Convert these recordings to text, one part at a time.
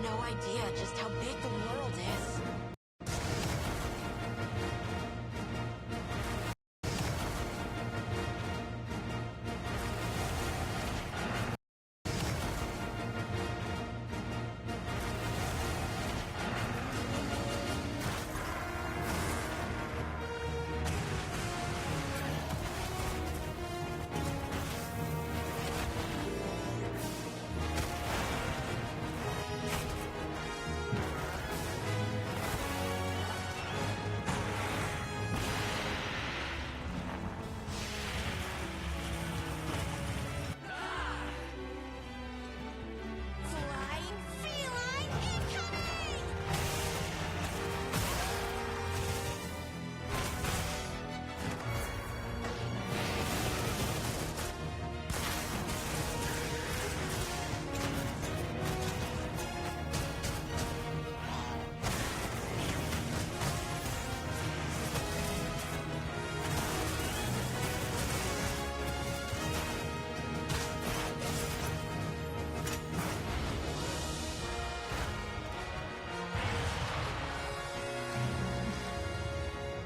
no idea just how big the world is.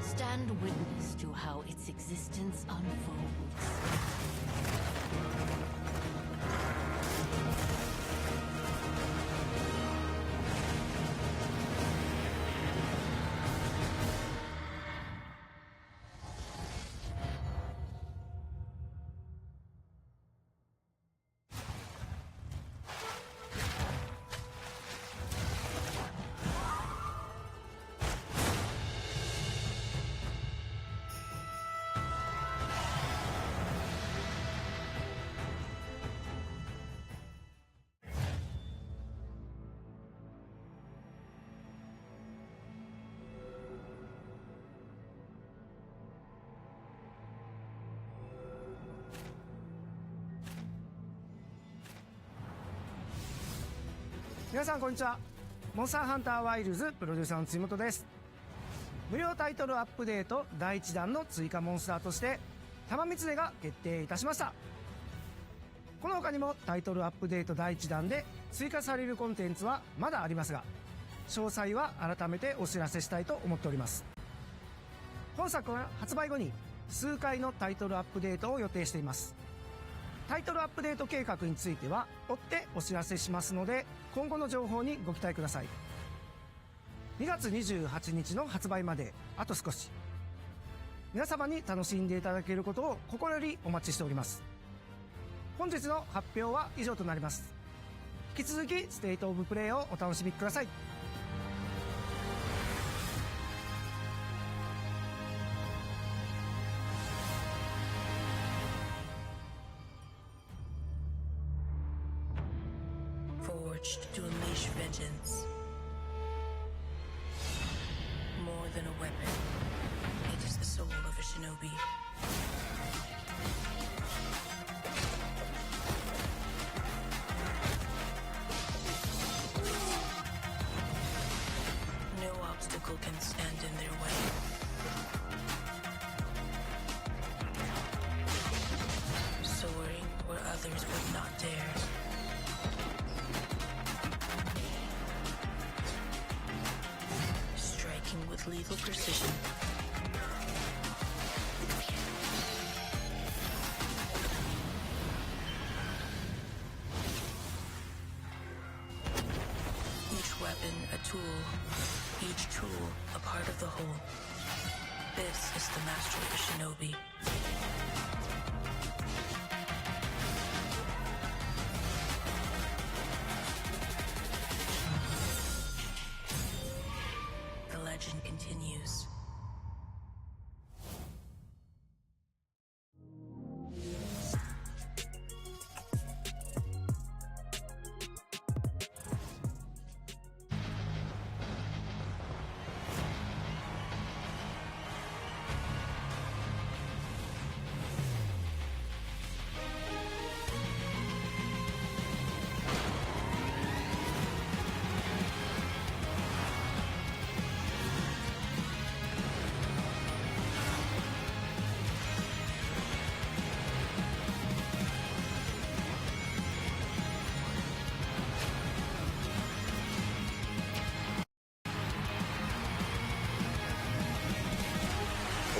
Stand witness to how its existence unfolds.皆さんこんにちは。モンスターハンターワイルズプロデューサーの辻本です。無料タイトルアップデート第1弾の追加モンスターとして玉光が決定いたしました。この他にもタイトルアップデート第1弾で追加されるコンテンツはまだありますが、詳細は改めてお知らせしたいと思っております。本作は発売後に数回のタイトルアップデートを予定しています。タイトルアップデート計画については追ってお知らせしますので、今後の情報にご期待ください。2月28日の発売まであと少し。皆様に楽しんでいただけることを心よりお待ちしております。本日の発表は以上となります。引き続きステートオブプレイをお楽しみください。Forged to unleash vengeance. More than a weapon, it is the soul of a shinobi. No obstacle can stand in their way. Soaring where others would not dare. With lethal precision. Each weapon a tool, each tool a part of the whole. This is the mastery of shinobi. Legend continues. 「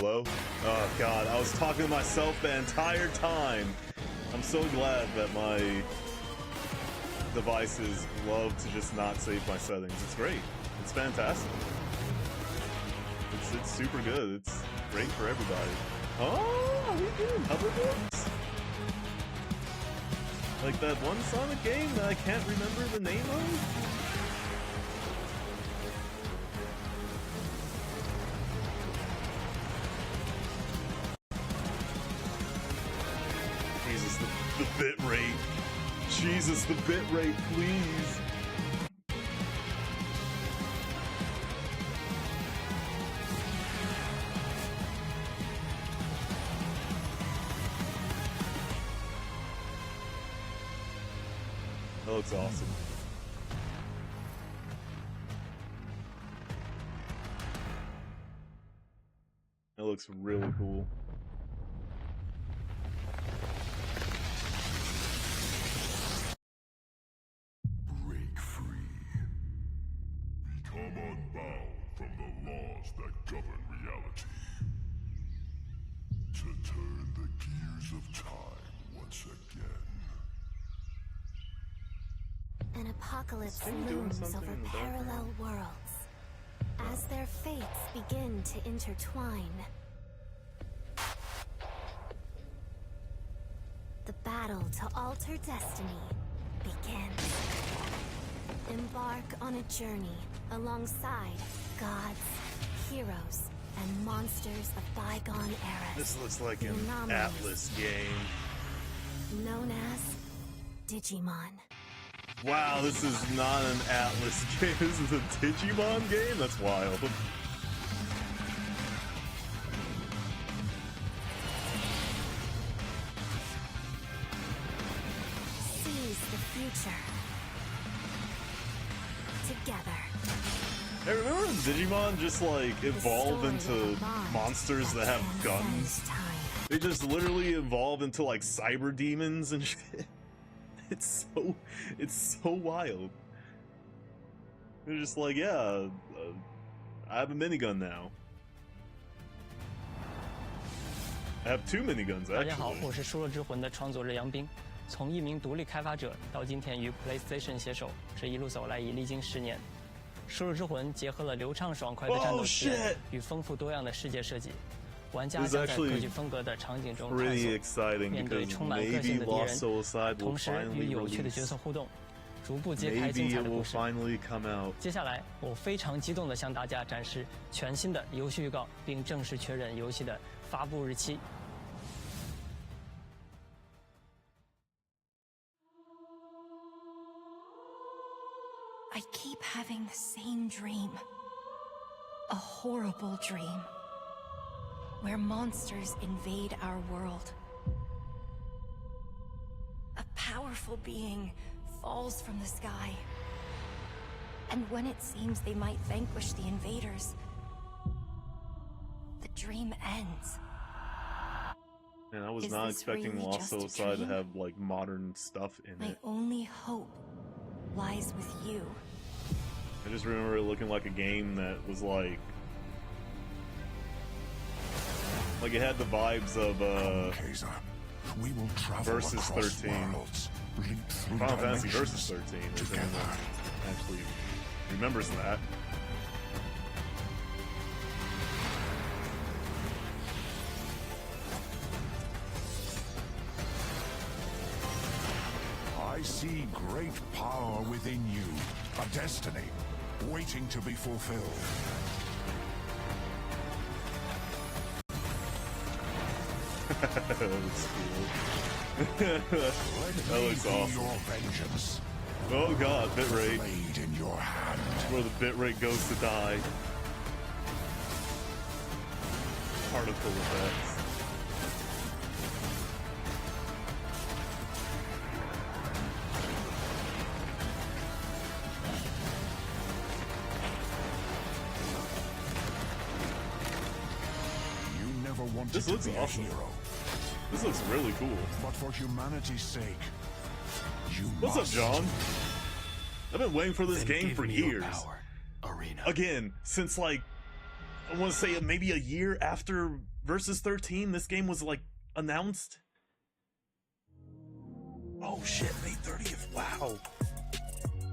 Hello? Oh god, I was talking to myself the entire time. I'm so glad that my devices love to just not save my settings. It's great. It's fantastic. It's super good. It's great for everybody. Oh, are we doing hoverboards? Like that one Sonic game that I can't remember the name of? Jesus, the bit rate. Jesus, the bit rate, please. That looks awesome. That looks really cool. Break free. Become unbound from the laws that govern reality. To turn the gears of time once again. An apocalypse Are you doing looms something over in the parallel worlds as their fates begin to intertwine. The battle to alter destiny begins. Embark on a journey alongside gods, heroes, and monsters of bygone eras. This looks like an Anomalies. Atlas game. Known as Digimon. Wow, this is not an Atlas game. This is a Digimon game? That's wild. Seize the future. Together. Hey, remember when Digimon just like evolved The story into of a bond monsters that have transcends guns? time. They just literally evolved into like cyber demons and shit. It's so wild. They're just like, yeah, I have a minigun now. I have two miniguns 大家好， actually. 我是《输入之魂》的创作者杨冰。从一名独立开发者到今天与 PlayStation 携手，这一路走来已历经10年。《输入之魂》结合了流畅爽快的战斗体验与丰富多样的世界设计，玩家将在各具风格的场景中探 Pretty 索， exciting 面对 because 充满个 maybe 性的敌 Lost 人， Soulside will 同时与 finally 有趣的角 release. 色互动，逐步揭开精 Maybe 彩 it 的 will 故事。 finally come out. 接下来，我非常激动地向大家展示全新的游戏预告，并正式确认游戏的发布日期。 I keep having the same dream. A horrible dream. Where monsters invade our world. A powerful being falls from the sky. And when it seems they might vanquish the invaders, the dream ends. Man, I was Is not this expecting really Lost just a Soulside to dream? have like modern stuff in My it. only hope lies with you. I just remember it looking like a game that was like it had the vibes of Kaiser, we will travel Versus across 13. worlds, linked through Final Fantasy dimensions, Versus 13. If together. anyone actually remembers that. I see great power within you, a destiny waiting to be fulfilled. That looks cool. Let That me looks be awesome. your vengeance. Oh god, bitrate. Blade in your hand. Where the bitrate goes to die. Particle effects. You never wanted This to looks be awesome. a hero, This looks really cool. but for humanity's sake, you What's up, must. John? I've been waiting for this Then game give for me your years. power, Arena. Again, since like I want to say maybe a year after versus 13, this game was like announced. Oh shit, May 30th. Wow.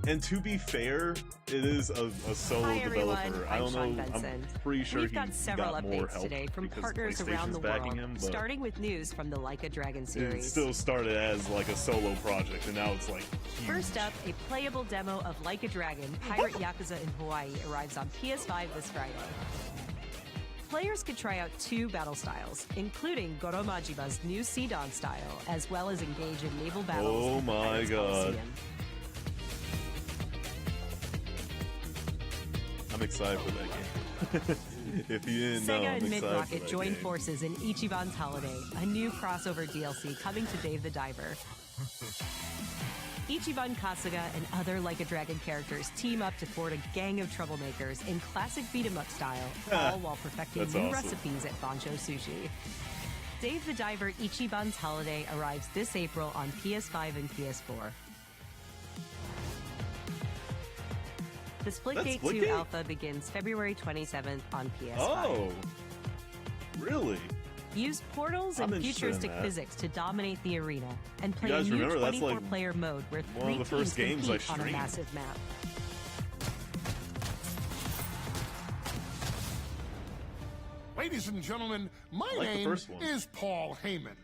And to be fair, it is a solo Hi everyone, developer. I I'm don't Sean know. Benson. I'm pretty sure We've got several got more updates help today from because partners around the PlayStation's backing world, him, but starting with news from the Like a Dragon it series. still started as like a solo project, and now it's like huge. First up, a playable demo of Like a Dragon, Pirate Yakuza in Hawaii arrives on PS5 this Friday. Players could try out 2 battle styles, including Goro Majiba's new Sea Dawn style, as well as engage in naval battles Oh at the my Pirates God. Coliseum. I'm excited for that game. If you didn't know, Sega I'm and excited for Mid-Rocket that join game. forces in Ichiban's Holiday, a new crossover DLC coming to Dave the Diver. Ichiban Kasuga and other Like a Dragon characters team up to thwart a gang of troublemakers in classic beat-em-up style, all while perfecting That's new awesome. recipes at Bancho Sushi. Dave the Diver Ichiban's Holiday arrives this April on PS5 and PS4. The Splitgate 2 Splitgate? alpha begins February 27th on PS5. Oh, really? Use portals I'm and interested in futuristic that. physics to dominate the arena and play a guys new remember, that's like 24-player mode where one of 3 the first teams games I compete on a streamed. massive map. Ladies and gentlemen, my like the name first one. is Paul Heyman.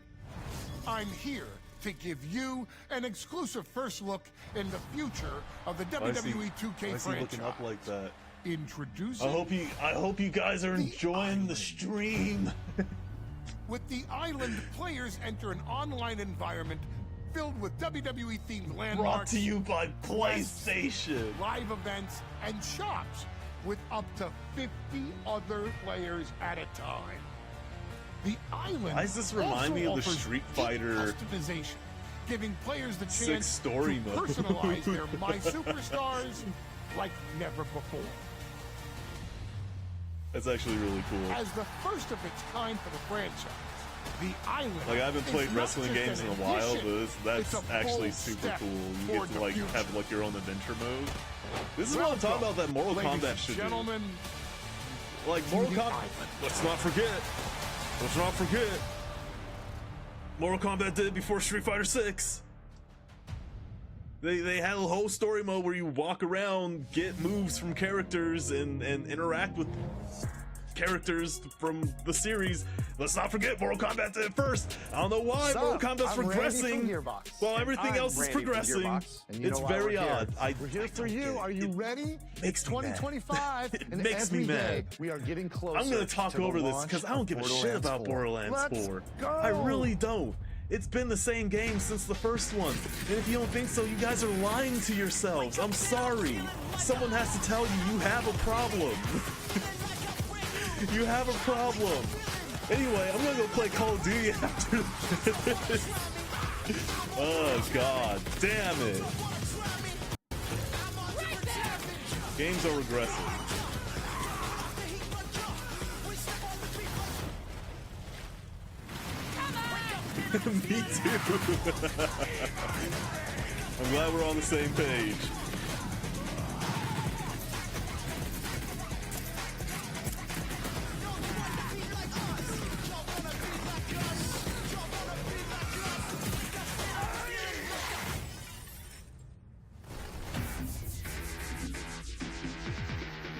I'm here to give you an exclusive first look in the future of the Why is he- WWE why 2K is he looking franchise. up like that? Introducing I hope you guys are enjoying the stream. with the island, players enter an online environment filled with WWE themed Brought landmarks, to you by PlayStation. live events, and shops with up to 50 other players at a time. The island Why does this remind also me of the offers Street deep Fighter customization, giving players the 6 chance story to mode? personalize their My Superstars like never before. That's actually really cool. As the first of its kind for the franchise, the island. Like, I haven't is played not wrestling just games an in a while, addition, but it's that's a actually bold super step cool. You toward get to the like future. have like your own adventure mode. This is what I'm talking about that Mortal Ladies Kombat and should do. gentlemen, Like Mortal the Kombat. island. Let's not forget. Mortal Kombat did before Street Fighter 6. They had a whole story mode where you walk around, get moves from characters, and interact with characters from the series. Let's not forget Mortal Kombat did it first. I don't know why Mortal Kombat's progressing while everything else is progressing. It's very odd. We're here for you. Are you ready? Makes It's me mad. 2025. It and makes me every day mad. We are getting closer. I'm gonna talk to the over this launch because I don't of give a shit Borderlands about 4. Borderlands Let's 4. go. I really don't. It's been the same game since the first one. And if you don't think so, you guys are lying to yourselves. I'm sorry. Someone has to tell you you have a problem. You have a problem. Anyway, I'm gonna go play Call of Duty after this. Oh, god damn it. Games are regressive. Me too. I'm glad we're on the same page.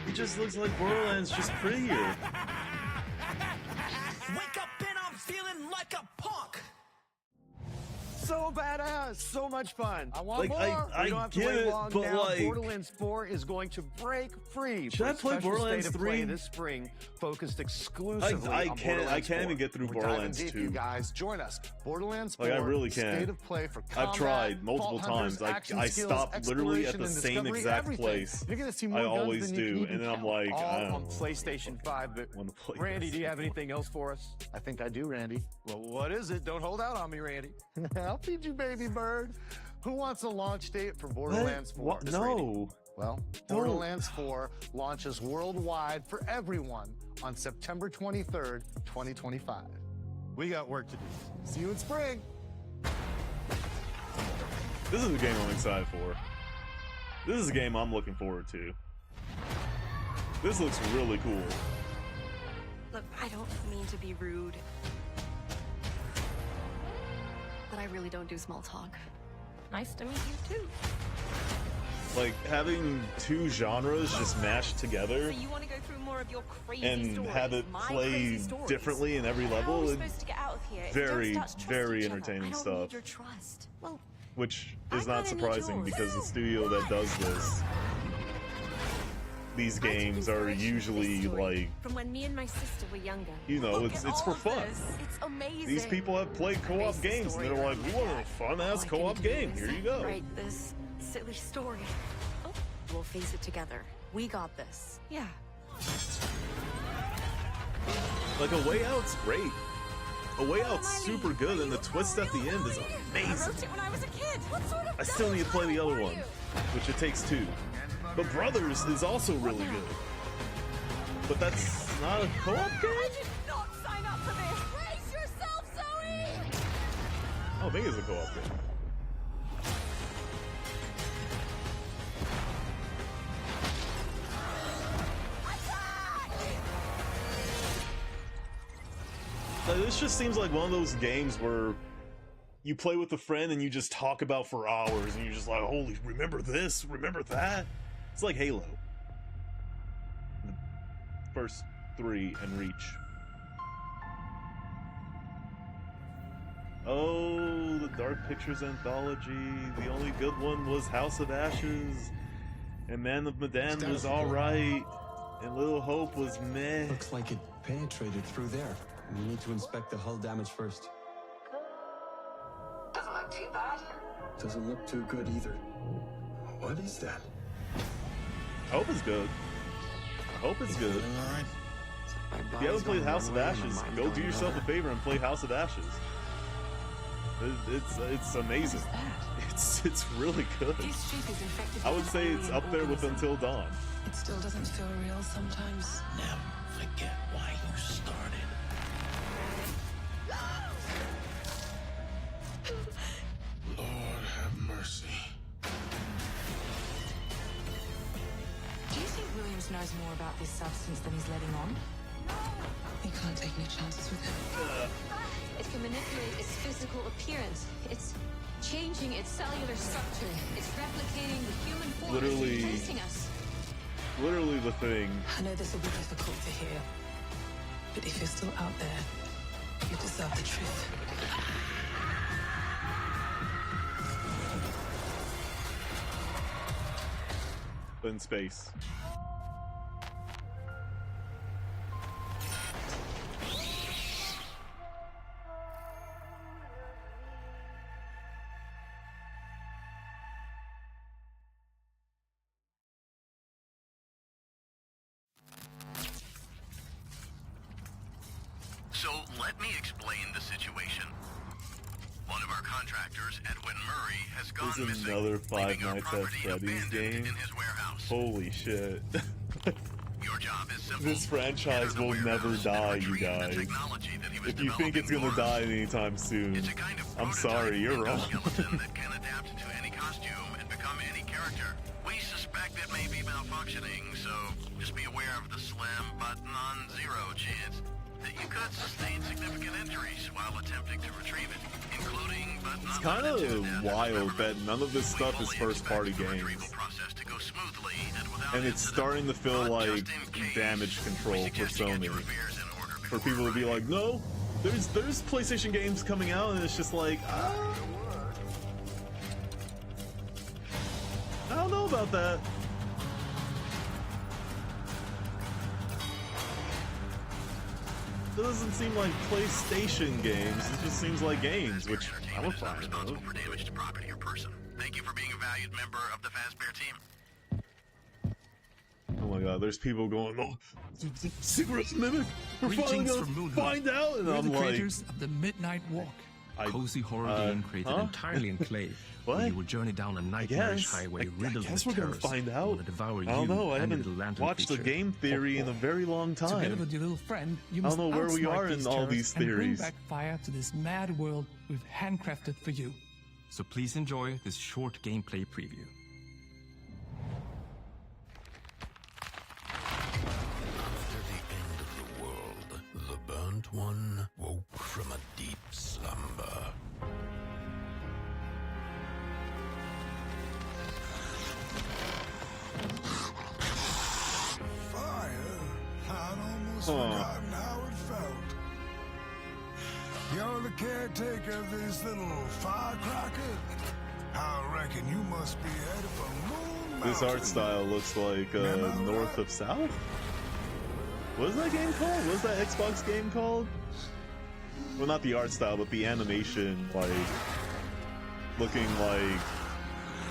It just looks like Borderlands, just prettier. Wake up and I'm feeling like a punk. So badass, so much fun. I want Like, more. I we don't have to get wait it, long but, now. like- Borderlands 4 is going to break free. Should for I a play special Borderlands state of play 3? this spring, focused exclusively on I Borderlands can't even 4. get through We're Borderlands diving deep, 2. You guys, join us. Borderlands 4. Like, I really can't. State of play for I've combat, tried multiple vault hunters, times. action I skills, stopped literally at exploration the and same discovery, exact everything. place. You're gonna see more I guns always than you do, can even and then I'm count, like, I all don't on know. PlayStation 5. But Wanna play Randy, this. do you have anything else for us? I think I do, Randy. Well, what is it? Don't hold out on me, Randy. I'll feed you, baby bird. Who wants a launch date for Borderlands 4? What? Just Randy. No. Well, Borderlands 4 launches worldwide for everyone on September 23rd, 2025. We got work to do. See you in spring. This is a game I'm excited for. This is a game I'm looking forward to. This looks really cool. Look, I don't mean to be rude, but I really don't do small talk. Nice to meet you too. Like, having two genres just mashed So together you want to go through more of your crazy and stories, have it my play crazy stories? differently in every How are level, we it's supposed to get out of here if we don't very, start to trust very each other? entertaining I don't stuff. need your trust. Well, Which I'm is not gonna need surprising yours. because the studio that does these games are usually like, From when me and my sister were younger. you know, Look it's at for all of fun. this. It's amazing. These people have played co-op games and they're like, we want a fun ass All I co-op can do game. is Here you go. Write this silly story. Oh, we'll face it together. We got this. Yeah. Like, A Way Out's great. A Way Out's super good, and the twist at the end is I amazing. wrote it when I was a kid. What sort of I still need to play the other one, which it takes two. But Brothers is also really good. But that's not a co-op I game? did not sign up for this. Brace yourself, Zoe! I don't think it's a co-op game. Like, this just seems like one of those games where you play with a friend and you just talk about for hours and you're just like, holy, remember this? Remember that? It's like Halo. The first three and Reach. Oh, the Dark Pictures anthology. The only good one was House of Ashes. And Man of Medan was alright. And Little Hope was meh. Looks like it penetrated through there. We need to inspect the hull damage first. Doesn't look too bad. Doesn't look too good either. What is that? I hope it's good. I hope it's good. If you haven't played House of Ashes, go do yourself a favor and play House of Ashes. It's amazing. It's really good. This ship is infected I with would say an it's alien up there with organism. Until Dawn. It still doesn't feel real sometimes. Never forget why you started. Lord have mercy. Do you think Williams knows more about this substance than he's letting on? We can't take any chances with him. It can manipulate its physical appearance. It's changing its cellular structure. It's replicating the human form. Literally- It's replacing us. Literally the thing. I know this will be difficult to hear, but if you're still out there, you deserve the truth. In space. So let me explain the situation. One of our contractors, Edwin Murray, has gone There's missing, another Five leaving our Nights at property Freddy's abandoned game. in his warehouse. Holy shit. Your job is simple. This franchise will never die, you guys. If you think it's gonna die anytime soon, I'm sorry, you're wrong. Skeleton that can adapt to any costume and become any character. We suspect it may be malfunctioning, so just be aware of the slim but non-zero chance that you could sustain significant injuries while attempting to retrieve it, including but It's not kind limited to of death. wild that none of this stuff is first-party games. And it's starting to feel like damage control for Sony. For people to be like, no, there's PlayStation games coming out, and it's just like, I don't know about that. It doesn't seem like PlayStation games. It just seems like games, which I'm fine with. For damage to property or person. Thank you for being a valued member of the Fazbear team. Oh my god, there's people going, oh, Secret Mimic, we're finally Greetings gonna from Moonlight. find out, and We're I'm the like, creators of the Midnight Walk. I- Cozy horror uh, game created huh? entirely in clay. What? Where you will journey down a nightmarish guess. highway I riddled guess with we're gonna terrors. find out. Will devour I don't you know, I and your haven't little lantern watched the creature. game theory in a very long Together time. with your little friend, you I must don't know where we outsmart are in these all terrors these and bring theories. back fire to this mad world we've handcrafted for you. So please enjoy this short gameplay preview. After the end of the world, the one woke from a deep slumber. Fire? I'd almost forgotten how it felt. You're the caretaker of this little firecracker? I reckon you must be headed for Moon Mountain. This art style looks like North of South? What is that game called? What is that Xbox game called? Well, not the art style, but the animation, like, looking like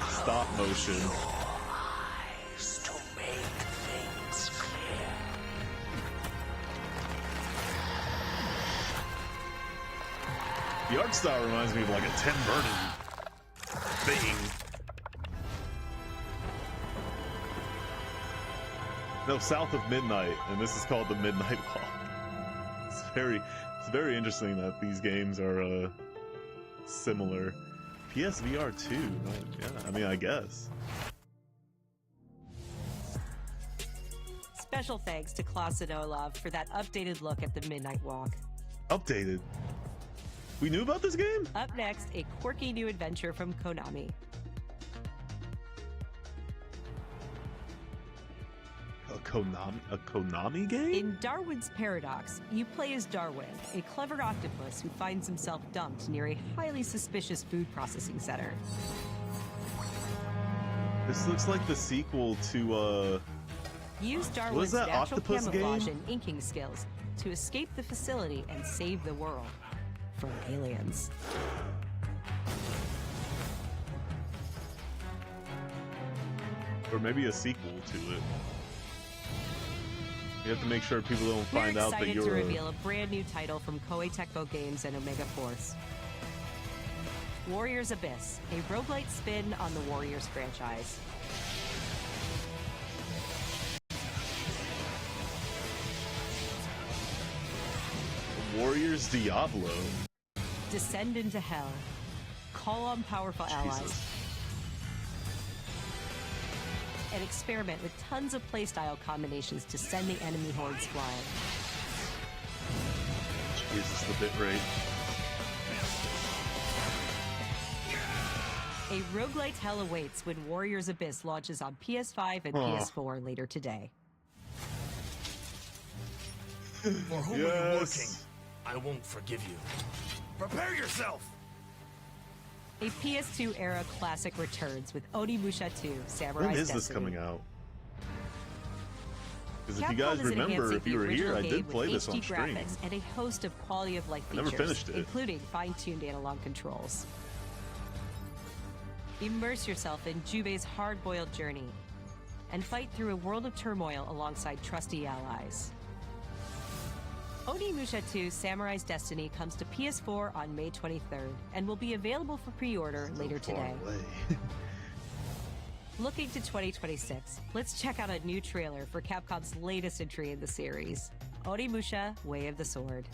stop motion. To make things clear. The art style reminds me of like a Tim Burton thing. No, South of Midnight, and this is called the Midnight Walk. It's very interesting that these games are similar. PSVR 2, yeah, I mean, I guess. Special thanks to Klaus and Olav for that updated look at the Midnight Walk. Updated? We knew about this game? Up next, a quirky new adventure from Konami. A Konami game? In Darwin's Paradox, you play as Darwin, a clever octopus who finds himself dumped near a highly suspicious food processing center. This looks like the sequel to, Use what is Darwin's that natural octopus camouflage game? and inking skills to escape the facility and save the world from aliens. Or maybe a sequel to it. You have to make sure people don't find out that We're excited you're to reveal a brand new title from Koei Tecmo Games and Omega Force. Warriors Abyss, a roguelite spin on the Warriors franchise. Warriors Diablo. Descend into hell. Call on powerful allies. And experiment with tons of playstyle combinations to send the enemy hordes flying. Jesus, the bitrate. A roguelite hell awaits when Warriors Abyss launches on PS5 and PS4 later today. For whom are you working? I won't forgive you. Prepare yourself! A PS2 era classic returns with Onimusha 2: Samurai's When is Destiny. this coming out? Because if Capcom you guys is remember, enhancing if you were the here, original I game did play with this HD on stream. graphics and a host of quality of life I never features, finished it. including fine-tuned analog controls. Immerse yourself in Jubei's hard-boiled journey and fight through a world of turmoil alongside trusty allies. Onimusha 2: Samurai's Destiny comes to PS4 on May 23rd and will be available for pre-order later today. Looking to 2026, let's check out a new trailer for Capcom's latest entry in the series, Onimusha: Way of the Sword.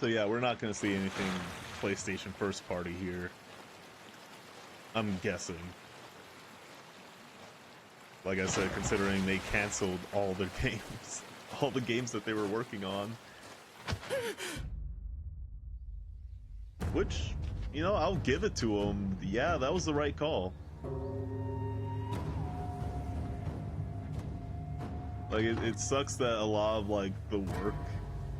So yeah, we're not going to see anything PlayStation first party here. I'm guessing. Like I said, considering they canceled all their games. All the games that they were working on. Which, you know, I'll give it to them. Yeah, that was the right call. Like, it sucks that a lot of, like, the work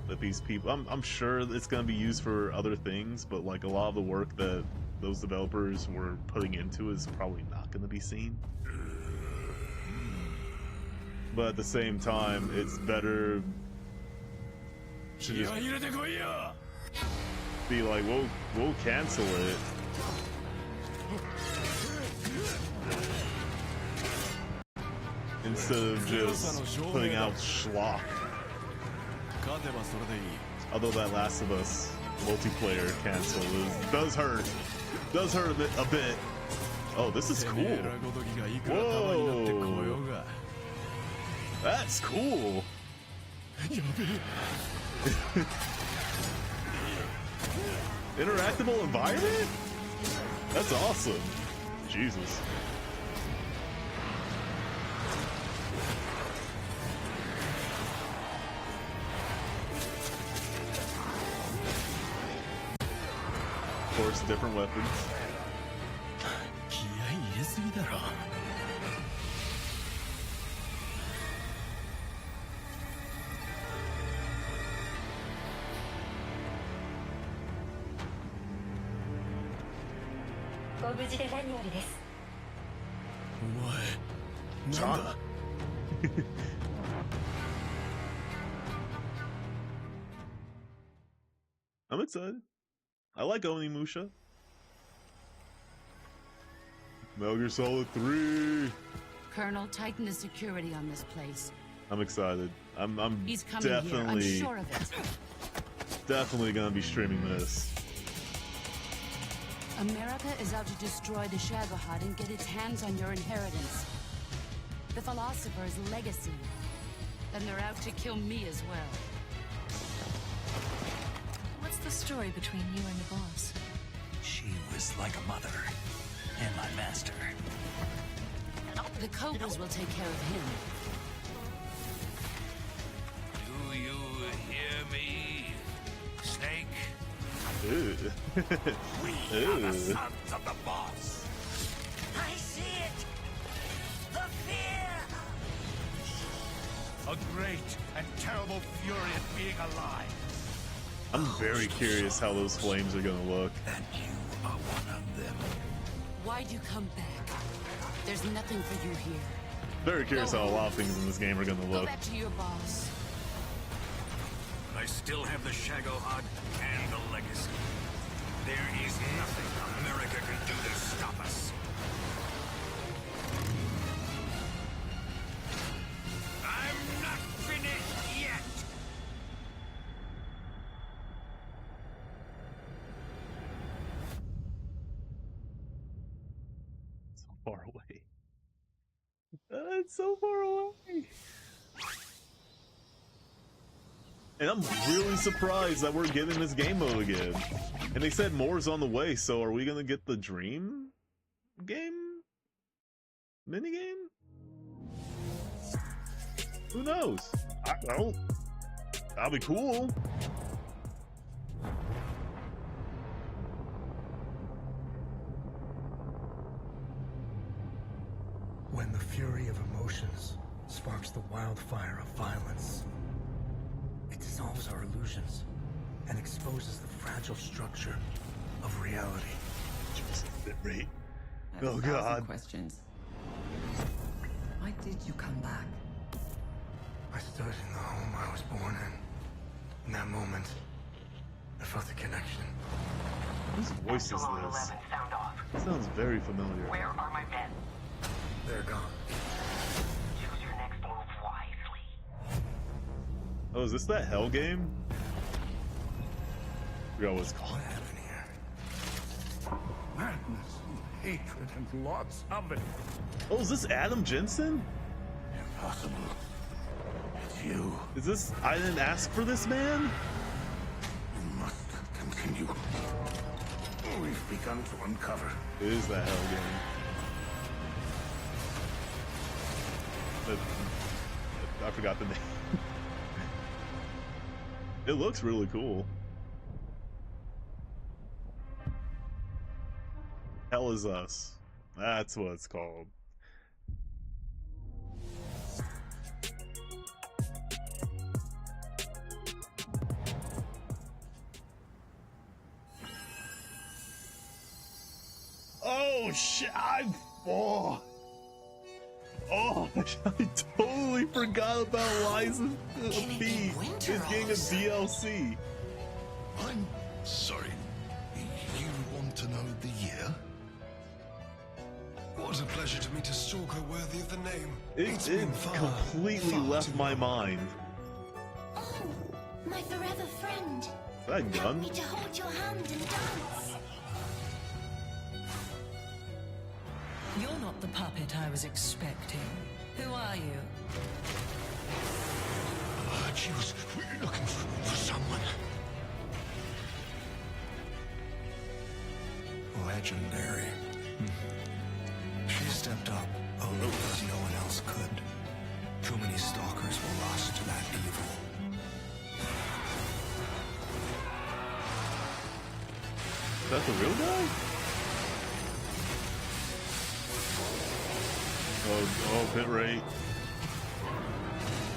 that these people... I'm sure it's going to be used for other things, but, like, a lot of the work that those developers were putting into is probably not going to be seen. But at the same time, it's better to just be like, we'll cancel it. Instead of just putting out schlock. Although that Last of Us multiplayer cancel does hurt. Does hurt a bit. Oh, this is cool. Whoa. That's cool. Interactable environment? That's awesome. Jesus. course, different weapons. I'm excited. I like Onimusha. Metal Gear Solid 3. Colonel, tighten the security on this place. I'm excited. I'm He's coming here. I'm sure of it. Definitely gonna be streaming this. America is out to destroy the Shagohod and get its hands on your inheritance. The Philosopher's legacy. And they're out to kill me as well. What's the story between you and the boss? She was like a mother, and my master. The Cobras will take care of him. Do you hear me, Snake? Ew. We are the sons of the boss. I see it. The fear. A great and terrible fury at being alive. I'm very curious how those flames are gonna look. And you are one of them. Why'd you come back? There's nothing for you here. Very curious how a lot of things in this game are gonna Go look. back to your boss. I still have the Shagohod and the legacy. There is nothing America can do to stop us. I'm not finished yet. So far away. It's so far away. And I'm really surprised that we're getting this game mode again. And they said more's on the way, so are we gonna get the Dream game? Minigame? Who knows? I don't. That'll be cool. When the fury of emotions sparks the wildfire of violence, it dissolves our illusions and exposes the fragile structure of reality. Bitrate. I have Oh 1,000 God. questions. Why did you come back? I stood in the home I was born in. In that moment, I felt a connection. Whose voice is this? It sounds very familiar. Where are my men? They're gone. Choose your next move wisely. Oh, is this that Hell game? I forgot what it's called. What happened here? Madness and hatred and lots of it. Oh, is this Adam Jensen? Impossible. It's you. Is this? I didn't ask for this, man? You must continue. We've begun to uncover. It is that Hell game. I forgot the name. It looks really cool. Hell is Us. That's what it's called. Oh shit! Oh, I totally forgot about Liza B. It's getting a DLC. I'm sorry. You want to know the year? What a pleasure to meet a stalker worthy of the name. It completely left my mind. Oh, my forever friend. Is that a gun? Help me to hold your hand and dance. You're not the puppet I was expecting. Who are you? She was looking for someone. Legendary. She stepped up only because no one else could. Too many stalkers were lost to that evil. Is that the real guy? Oh, bit rate.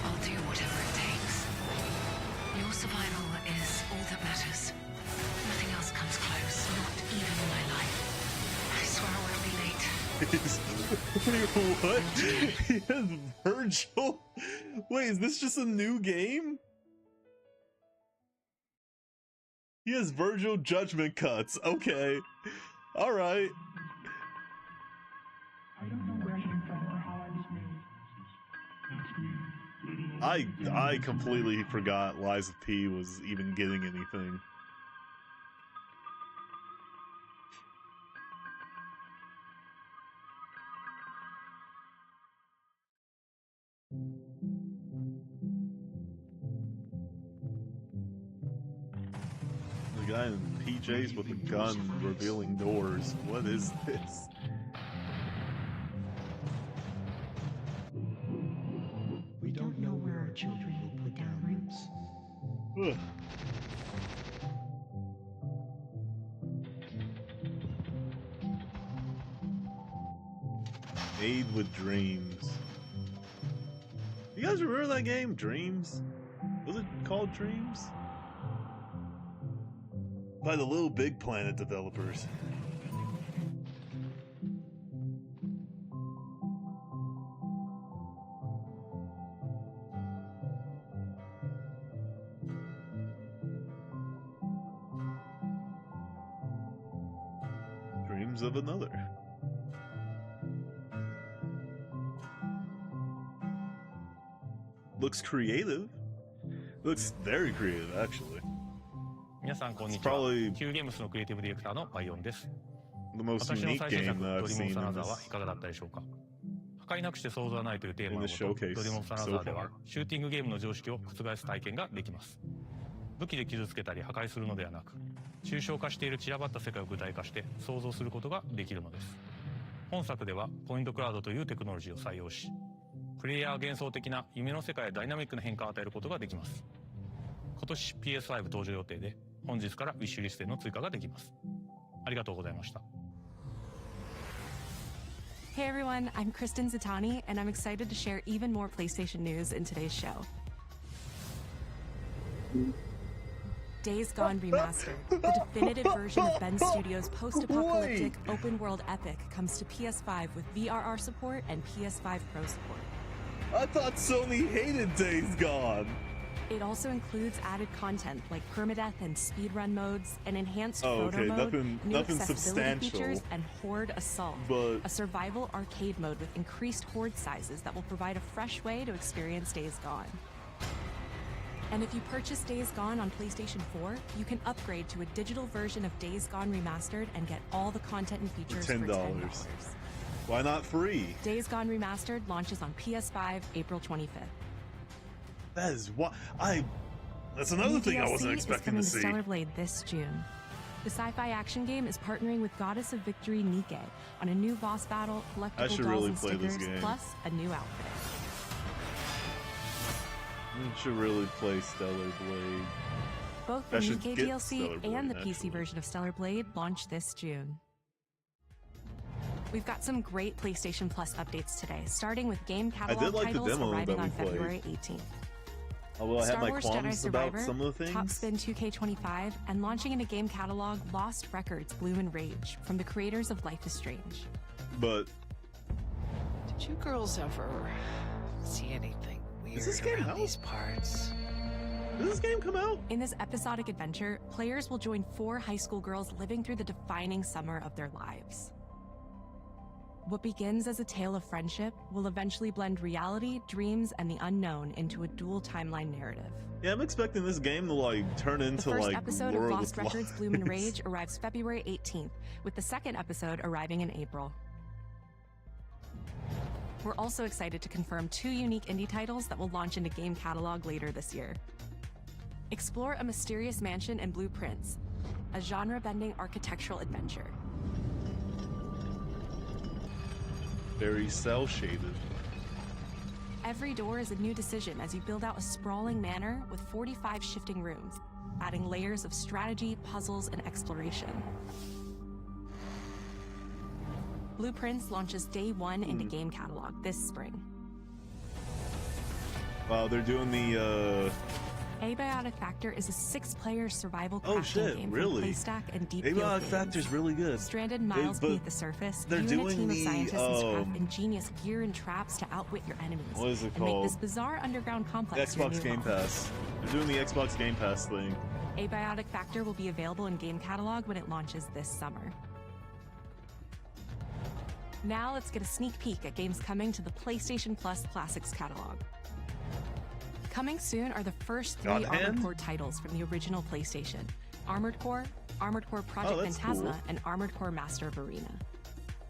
I'll do whatever it takes. Your survival is all that matters. Nothing else comes close, not even my life. I swear I won't be late. Wait, what? He has Virgil? Wait, is this just a new game? He has Virgil judgment cuts. Okay. Alright. I don't know where I came from or how I was made. I completely forgot Lies of P was even getting anything. The guy in PJs with a gun revealing doors. What is this? We don't know where our children will put their roots. Ugh. Aid with Dreams. You guys remember that game, Dreams? Was it called Dreams? By the Little Big Planet developers. Dreams of Another. Looks creative. Looks very creative, actually. 皆さんこんにちは。Qゲームスのクリエイティブディレクターのバイオンです。 The most 私の unique 最新 game 作 that ド I've リームオ seen ブサナ in ザーは this. いかがだったでしょうか。破壊なくして想像はないというテーマ In の the もと showcase ドリームオブサナザ so ーでは far. シューティングゲームの常識を覆す体験ができます。武器で傷つけたり破壊するのではなく、抽象化している散らばった世界を具体化して想像することができるのです。本作ではポイントクラウドというテクノロジーを採用し、プレイヤー幻想的な夢の世界へダイナミックな変化を与えることができます。今年 PS5 登場予定で、本日からウィッシュリストへの追加ができます。ありがとうございました。Hey everyone, I'm Kristen Zatani, and I'm excited to share even more PlayStation news in today's show. Days Gone Remastered, the definitive version of Ben Studios' post-apocalyptic open-world epic, comes to PS5 with VRR support and PS5 Pro support. I thought Sony hated Days Gone. It also includes added content like permadeath and speedrun modes, an enhanced Oh, photo okay, mode, new nothing accessibility substantial. features, and Horde Assault, But a survival arcade mode with increased horde sizes that will provide a fresh way to experience Days Gone. And if you purchase Days Gone on PlayStation 4, you can upgrade to a digital version of Days Gone Remastered and get all the content and features for $10. Why not free? Days Gone Remastered launches on PS5 April 25th. That is what that's another New thing I wasn't DLC expecting to is see. coming to Stellar Blade this June. The sci-fi action game is partnering with Goddess of Victory Nike on a new boss battle, collectible should dolls really and play this stickers, game. plus a new outfit. You should really play Stellar Blade. Both the I should Nike get DLC Stellar Blade, and the PC actually. version of Stellar Blade launch this June. We've got some great PlayStation Plus updates today, starting with game catalog like the titles demo arriving that we on played. February 18th. Although I had Star my Wars Jedi qualms about Survivor, some of the things. Top Spin 2K25, and launching in a game catalog, Lost Records Bloom and Rage, from the creators of Life is Strange. But did you girls ever see anything weird Is this game around out? these parts? Did this game come out? In this episodic adventure, players will join 4 high school girls living through the defining summer of their lives. What begins as a tale of friendship will eventually blend reality, dreams, and the unknown into a dual timeline narrative. Yeah, I'm expecting this game to like turn The into first like episode of World Lost of Records Bloom and Lies. Rage arrives February 18th, with the second episode arriving in April. We're also excited to confirm 2 unique indie titles that will launch into game catalog later this year. Explore a mysterious mansion and blueprints, a genre-bending architectural adventure. Very cell shaded. Every door is a new decision as you build out a sprawling manor with 45 shifting rooms. adding layers of strategy, puzzles, and exploration. Blueprints launches day 1 into Game Catalog this spring. Wow, they're doing the Abiotic Factor is a 6-player survival crafting oh shit, game really? from Playstack and Deep Abiotic Factor's really good. Stranded miles beneath the surface, they're you and a doing team of the, scientists craft ingenious gear and traps to outwit your enemies. What is it and make called? this bizarre underground complex your Xbox new Game home. Pass. They're doing the Xbox Game Pass thing. Abiotic Factor will be available in Game Catalog when it launches this summer. Now let's get a sneak peek at games coming to the PlayStation Plus Classics catalog. Coming soon are the first 3 God Armored Hand? Core titles from the original PlayStation: Armored Core Project that's Phantasma, cool. and Armored Core Master of Arena.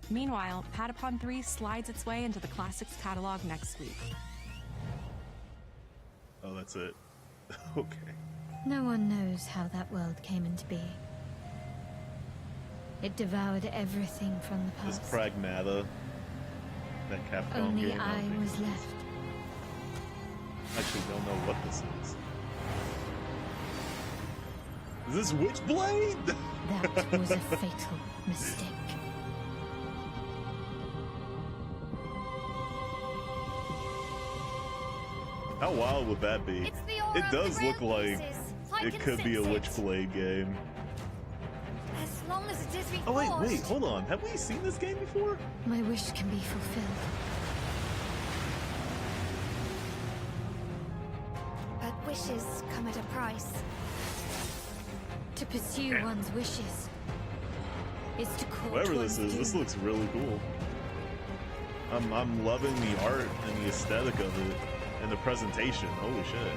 Meanwhile, Patapon 3 slides its way into the Classics catalog next week. Oh, that's it. Okay. No one knows how that world came into being. It devoured everything from the This past. Pragmata. That Capcom Only game. I think. was left. Actually don't know what this is. Is this Witchblade? That was a fatal mistake. How wild would that be? It's the aura It of does the look real like pieces. I it can could be a sense it. Witchblade game. As long as it is reforged. Oh wait, hold on. Have we seen this game before? My wish can be fulfilled. But wishes come at a price. To pursue one's wishes is to court Whatever one's this is, this doom. looks really cool. I'm loving the art and the aesthetic of it and the presentation. Holy shit.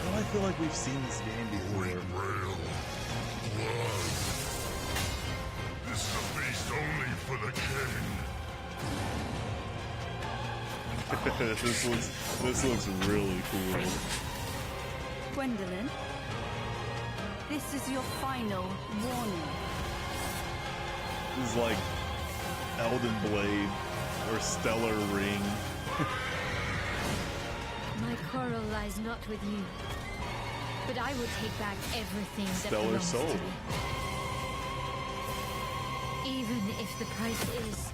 Oh, I feel like we've seen this game before. This is a feast only for the king. this looks really cool. Gwendolyn, this is your final warning. This is like Elden Blade or Stellar Ring. My quarrel lies not with you, but I will take back everything that Stellar belongs Soul. to me. Even if the price is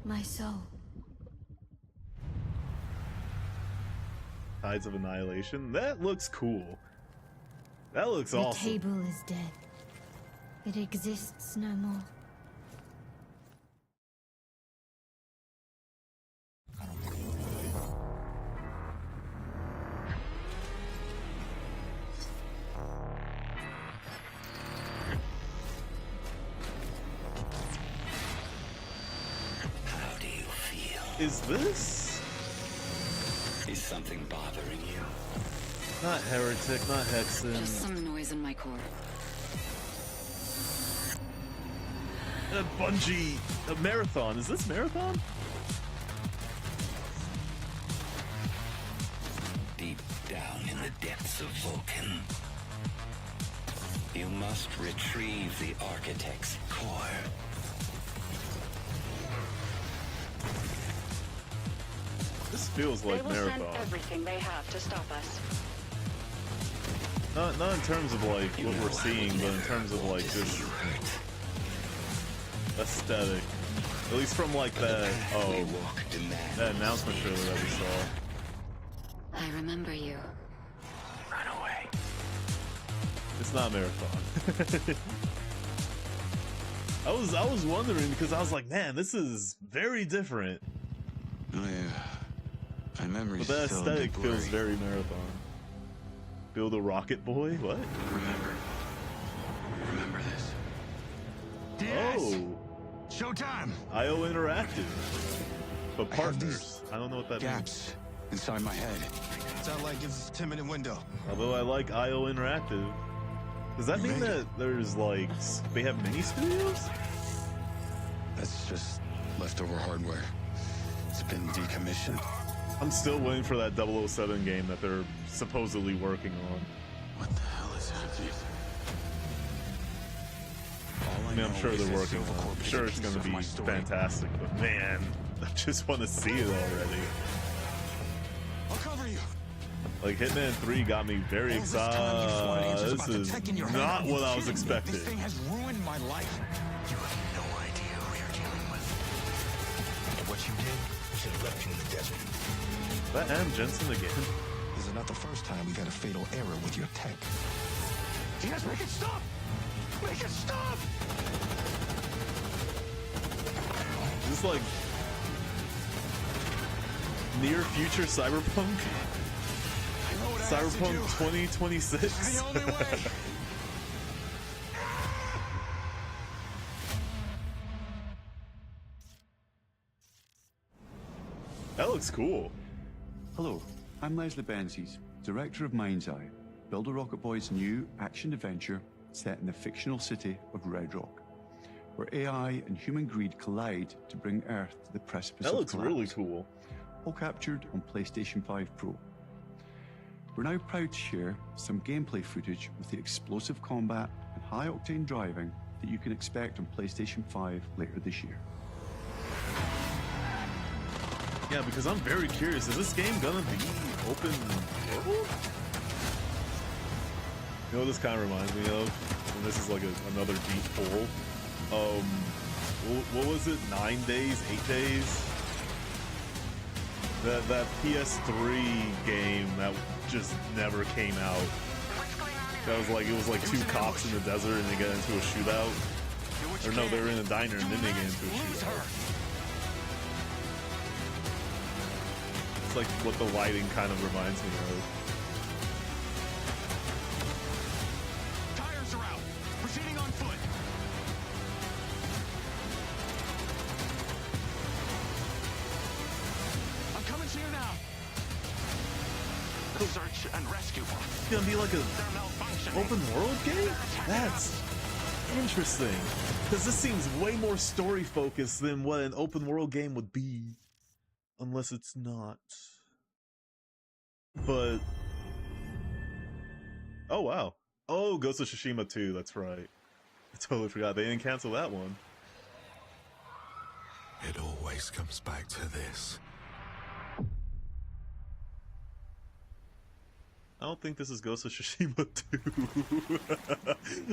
my soul. Tides of Annihilation. That looks cool. That looks The awesome. table is dead. It exists no more. How do you feel? Is this Is something bothering you? not Heretic, not Hexen? Just some noise in my core. Bungie, a Marathon. Is this Marathon? Deep down in the depths of Vulcan, you must retrieve the Architect's core. This feels like They will Marathon. send everything they have to stop us. Not in terms of like what we're seeing, but in terms of like just aesthetic. At least from like that that announcement trailer that we saw. I remember you. Run away. It's not Marathon. I was wondering because I was like, man, this is very different. Oh yeah. My memory's But that still a bit aesthetic feels blurry. very Marathon. Build a rocket boy? What? Remember this. Oh! Showtime! IO Interactive. But partners. I don't know what that gaps inside my head. Sound like it's a 10-minute window. Although I like IO Interactive. Does that mean that there's like they have mini studios? That's just leftover hardware. It's been decommissioned. I'm still waiting for that 007 game that they're supposedly working on. What the hell is happening? mean, I'm sure they're working on it. I'm sure it's going to be fantastic, but man, I just want to see it already. I'll cover you. Like, Hitman 3 got me very excited. This is not what I was expecting. This thing has ruined my life. You have no idea who you're dealing with. What you did, you should have left you in the desert. That M. Jensen again. This is not the first time we've had a fatal error with your tech. Yes, make it stop! Make it stop! This is like near future Cyberpunk. Cyberpunk 2026. It's the only way. That looks cool. Hello, I'm Leslie Benzies, director of Mind's Eye, Builder Rocket Boy's new action-adventure set in the fictional city of Red Rock, where AI and human greed collide to bring Earth to the precipice of collapse. That looks really cool. All captured on PlayStation 5 Pro. We're now proud to share some gameplay footage with the explosive combat and high-octane driving that you can expect on PlayStation 5 later this year. Yeah, because I'm very curious. Is this game gonna be open world? You know what this kind of reminds me of? And this is like another deep hole. What was it? 9 days? 8 days? That PS3 game that just never came out. That was like, it was like two cops in the desert and they get into a shootout. Or no, they were in a diner and then they get into a shootout. It's like what the lighting kind of reminds me of. Tires are out. Proceeding on foot. I'm coming to you now. Search and rescue. It's gonna be like a open world game? That's interesting. Because this seems way more story focused than what an open world game would be. Unless it's not. But oh wow. Oh, Ghost of Tsushima 2, that's right. I totally forgot. They didn't cancel that one. It always comes back to this. I don't think this is Ghost of Tsushima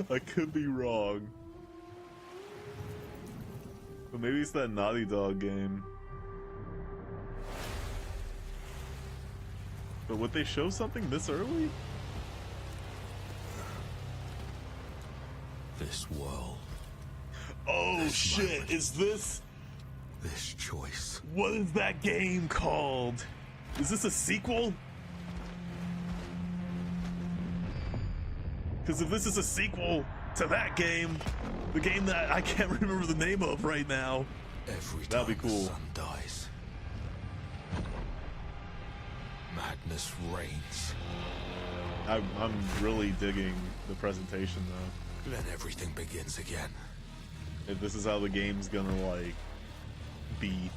2. I could be wrong. But maybe it's that Naughty Dog game. But would they show something this early? This world. Oh this shit, moment, is this... This choice. What is that game called? Is this a sequel? Because if this is a sequel to that game, the game that I can't remember the name of right now, that'd be cool. The sun dies. Madness reigns. I'm really digging the presentation though. Then everything begins again. If this is how the game's gonna like be.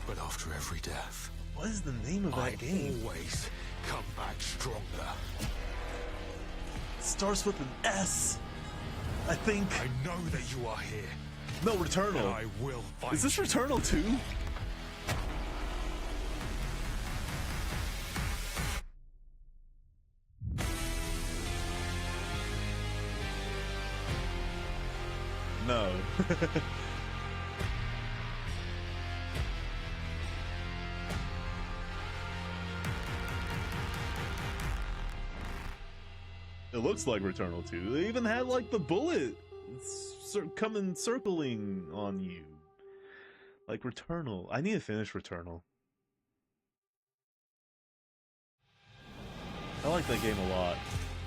But after every death, what is the name of that game? Always come back stronger. It starts with an S, I think. I know that you are here. No, Returnal. And I will find Is this Returnal 2? No. It looks like Returnal 2. They even had like the bullet coming circling on you. Like Returnal. I need to finish Returnal. I like that game a lot.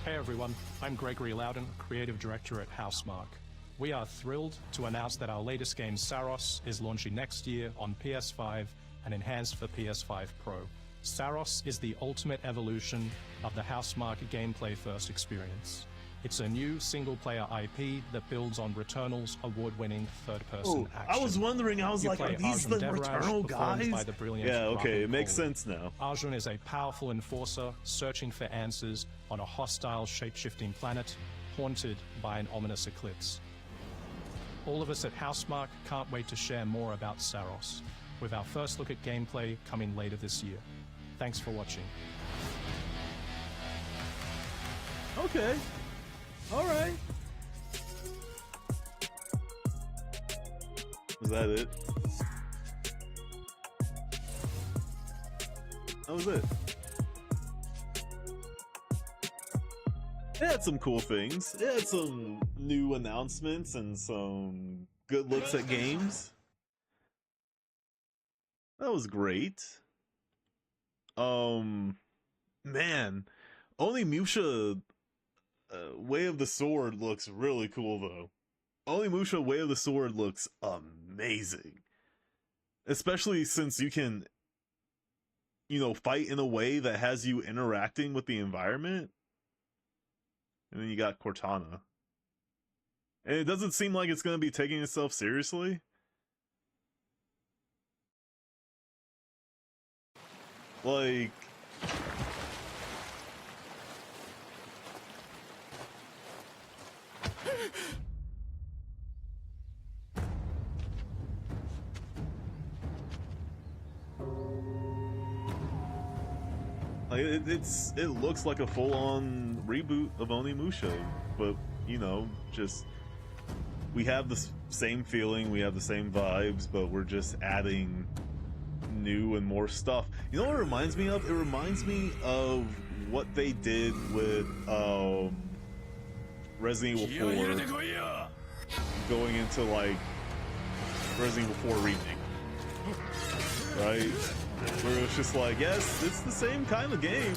Hey everyone, I'm Gregory Loudon, Creative Director at Housemarque. We are thrilled to announce that our latest game, Saros, is launching next year on PS5 and enhanced for PS5 Pro. Saros is the ultimate evolution of the Housemarque gameplay-first experience. It's a new single-player IP that builds on Returnal's award-winning third-person action. I was wondering, I was like, are these the Returnal guys? By the brilliant yeah, okay, Robin it makes Paul. sense now. Arjun is a powerful enforcer searching for answers on a hostile, shape-shifting planet. haunted by an ominous eclipse. All of us at Housemarque can't wait to share more about Saros, with our first look at gameplay coming later this year. Thanks for watching. Okay. Alright. Was that it? That was it. It had some cool things. It had some new announcements and some good looks at games. That was great. Man, Onimusha Way of the Sword looks really cool though. Onimusha Way of the Sword looks amazing. Especially since you can, you know, fight in a way that has you interacting with the environment. And then you got Cortana. And it doesn't seem like it's going to be taking itself seriously. Like... it looks like a full-on reboot of Onimusha, but you know, just we have the same feeling, we have the same vibes, but we're just adding new and more stuff. You know what it reminds me of? It reminds me of what they did with Resident Evil 4 going into like Resident Evil 4 Remake, right? Where it's just like, yes, it's the same kind of game,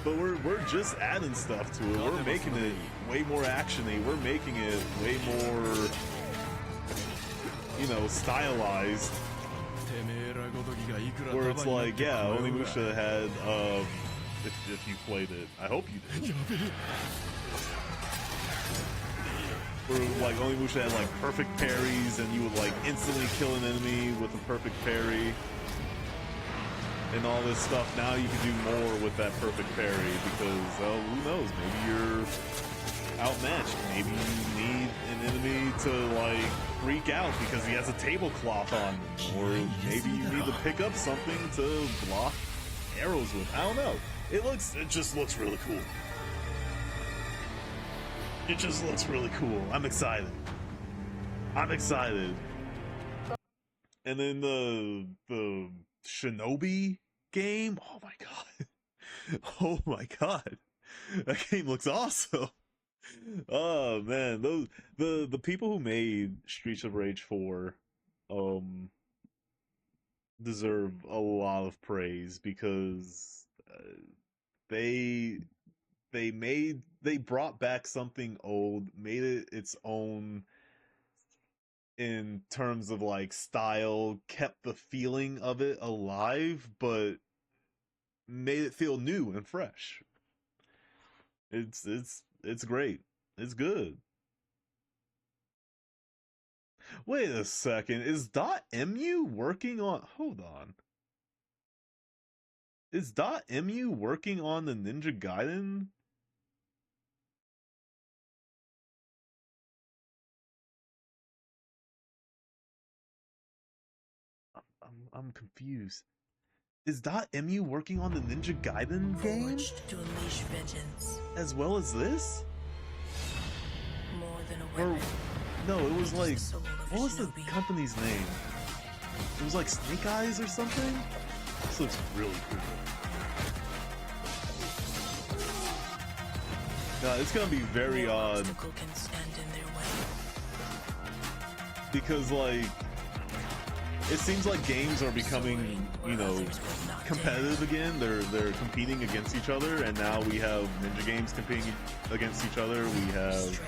but we're just adding stuff to it. We're making it way more actiony. We're making it way more, you know, stylized. Where it's like, yeah, Onimusha had, if you played it, I hope you did. Where like Onimusha had like perfect parries, and you would like instantly kill an enemy with a perfect parry, and all this stuff. Now you can do more with that perfect parry because, oh, who knows? Maybe you're outmatched. Maybe you need an enemy to like freak out because he has a tablecloth on him, or maybe you need to pick up something to block arrows with. I don't know. It just looks really cool. It just looks really cool. I'm excited. I'm excited. And then the Shinobi game. Oh my god. Oh my god. That game looks awesome. Oh man, the people who made Streets of Rage 4 deserve a lot of praise because they brought back something old, made it its own in terms of like style, kept the feeling of it alive, but made it feel new and fresh. It's great. It's good. Wait a second. Is .mu working on... Hold on. Is .mu working on the Ninja Gaiden? I'm confused. Is .mu working on the Ninja Gaiden game? To unleash vengeance. As well as this? More than a weapon. No, it was like... What was the company's name? It was like Snake Eyes or something? This looks really cool. No, it's gonna be very odd. Because, like... It seems like games are becoming, you know, competitive again. They're competing against each other, and now we have ninja games competing against each other. We have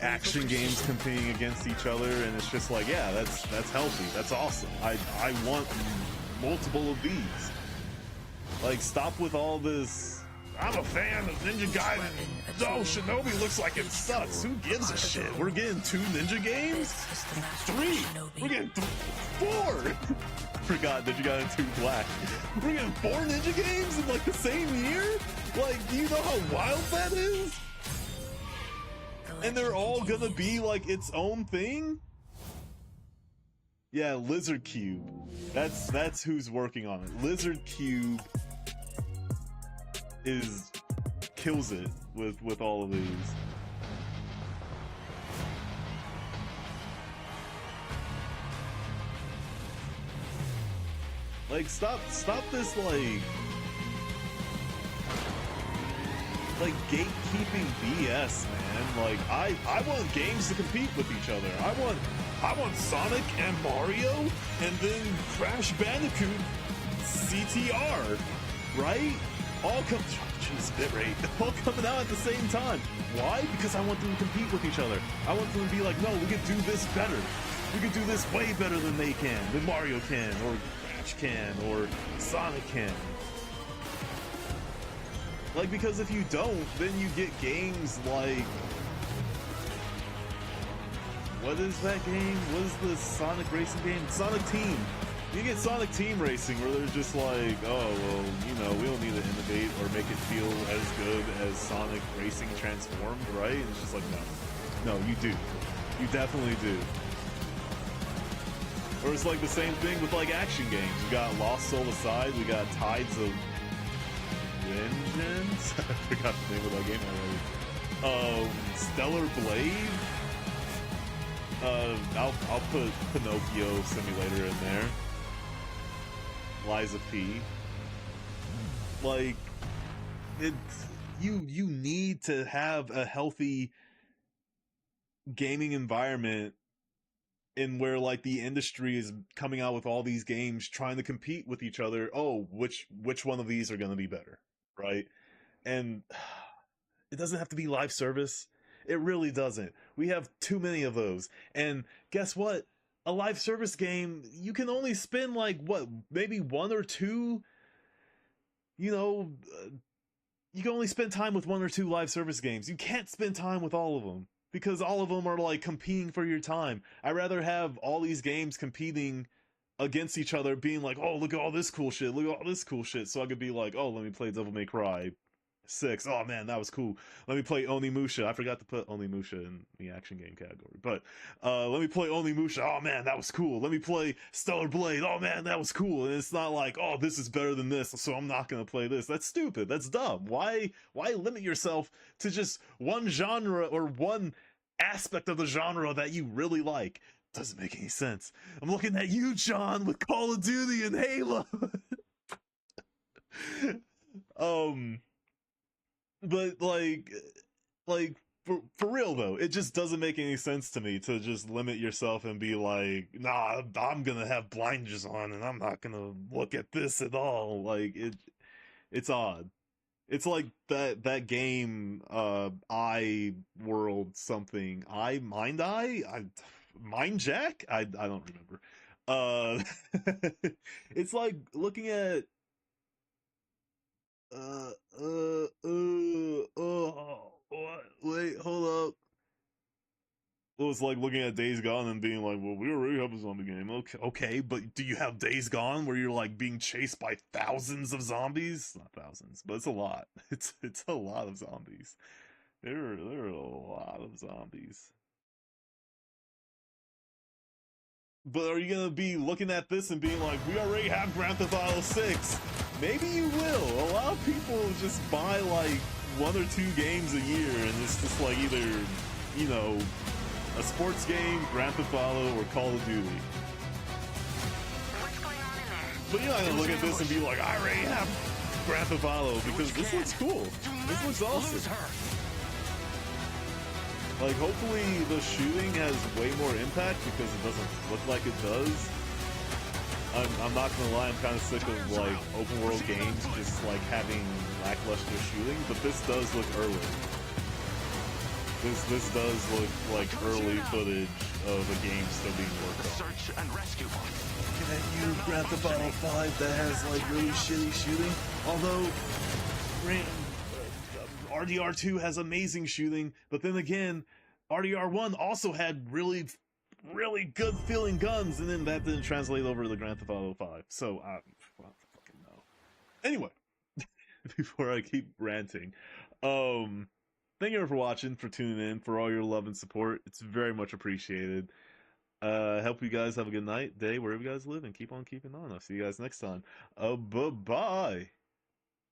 action games competing against each other, and it's just like, yeah, that's healthy. That's awesome. I want multiple of these. Like, stop with all this. I'm a fan of Ninja Gaiden. Oh, Shinobi looks like it sucks. Who gives a shit? We're getting 2 ninja games? 3. We're getting 4. Forgot Ninja Gaiden 2 Black. We're getting 4 ninja games in like the same year? Like, do you know how wild that is? And they're all gonna be like its own thing? Yeah, Lizard Cube. That's who's working on it. Lizard Cube kills it with all of these. Like, stop this, like gatekeeping BS, man. Like, I want games to compete with each other. I want Sonic and Mario, and then Crash Bandicoot CTR, right? All coming out at the same time. Why? Because I want them to compete with each other. I want them to be like, no, we can do this better. We can do this way better than they can, than Mario can, or Crash can, or Sonic can. Like, because if you don't, then you get games like... What is that game? What is the Sonic racing game? Sonic Team! You get Sonic Team Racing where they're just like, oh, well, you know, we don't need to innovate or make it feel as good as Sonic Racing Transformed, right? And it's just like, no. No, you do. You definitely do. Or it's like the same thing with, like, action games. We got Lost Soul Aside, we got Tides of Vengeance? I forgot the name of that game already. Stellar Blade? I'll put Pinocchio Simulator in there. Liza P. Like, you need to have a healthy gaming environment in where, like, the industry is coming out with all these games trying to compete with each other. Oh, which one of these are going to be better, right? And it doesn't have to be live service. It really doesn't. We have too many of those. And guess what? A live service game, you can only spend, like, what, maybe one or two, you know, you can only spend time with one or two live service games. You can't spend time with all of them, because all of them are, like, competing for your time. I'd rather have all these games competing against each other, being like, oh, look at all this cool shit, look at all this cool shit, so I could be like, oh, let me play Devil May Cry 6. Oh man, that was cool. Let me play Onimusha. I forgot to put Onimusha in the action game category, but let me play Onimusha. Oh man, that was cool. Let me play Stellar Blade. Oh man, that was cool. And it's not like, oh, this is better than this, so I'm not gonna play this. That's stupid. That's dumb. Why limit yourself to just one genre or one aspect of the genre that you really like? Doesn't make any sense. I'm looking at you, John, with Call of Duty and Halo. But like for real though, it just doesn't make any sense to me to just limit yourself and be like, nah, I'm gonna have blinders on and I'm not gonna look at this at all. Like, it's odd. It's like that game, I World something. Mind Jack? I don't remember. It's like looking at wait, hold up. It was like looking at Days Gone and being like, well, we already have a zombie game. Okay, but do you have Days Gone where you're like being chased by thousands of zombies? Not thousands, but it's a lot. It's a lot of zombies. There are a lot of zombies. But are you gonna be looking at this and being like, we already have Grand Theft Auto 6? Maybe you will. A lot of people just buy like one or two games a year, and it's just like either, you know, a sports game, Grand Theft Auto, or Call of Duty. But you're not gonna look at this and be like, I already have Grand Theft Auto, because this looks cool. This looks awesome. Like, hopefully the shooting has way more impact, because it doesn't look like it does. I'm not gonna lie, I'm kind of sick of, like, open world games just, like, having lackluster shooting, but this does look early. This does look like early footage of a game still being worked on. Search and rescue. Looking at you, Grand Theft Auto 5, that has, like, really shitty shooting. Although, RDR2 has amazing shooting, but then again, RDR1 also had really good feeling guns, and then that didn't translate over to the Grand Theft Auto 5. So, I don't fucking know. Anyway, before I keep ranting, thank you for watching, for tuning in, for all your love and support. It's very much appreciated. I hope you guys have a good night, day, wherever you guys live, and keep on keeping on. I'll see you guys next time. Bye-bye.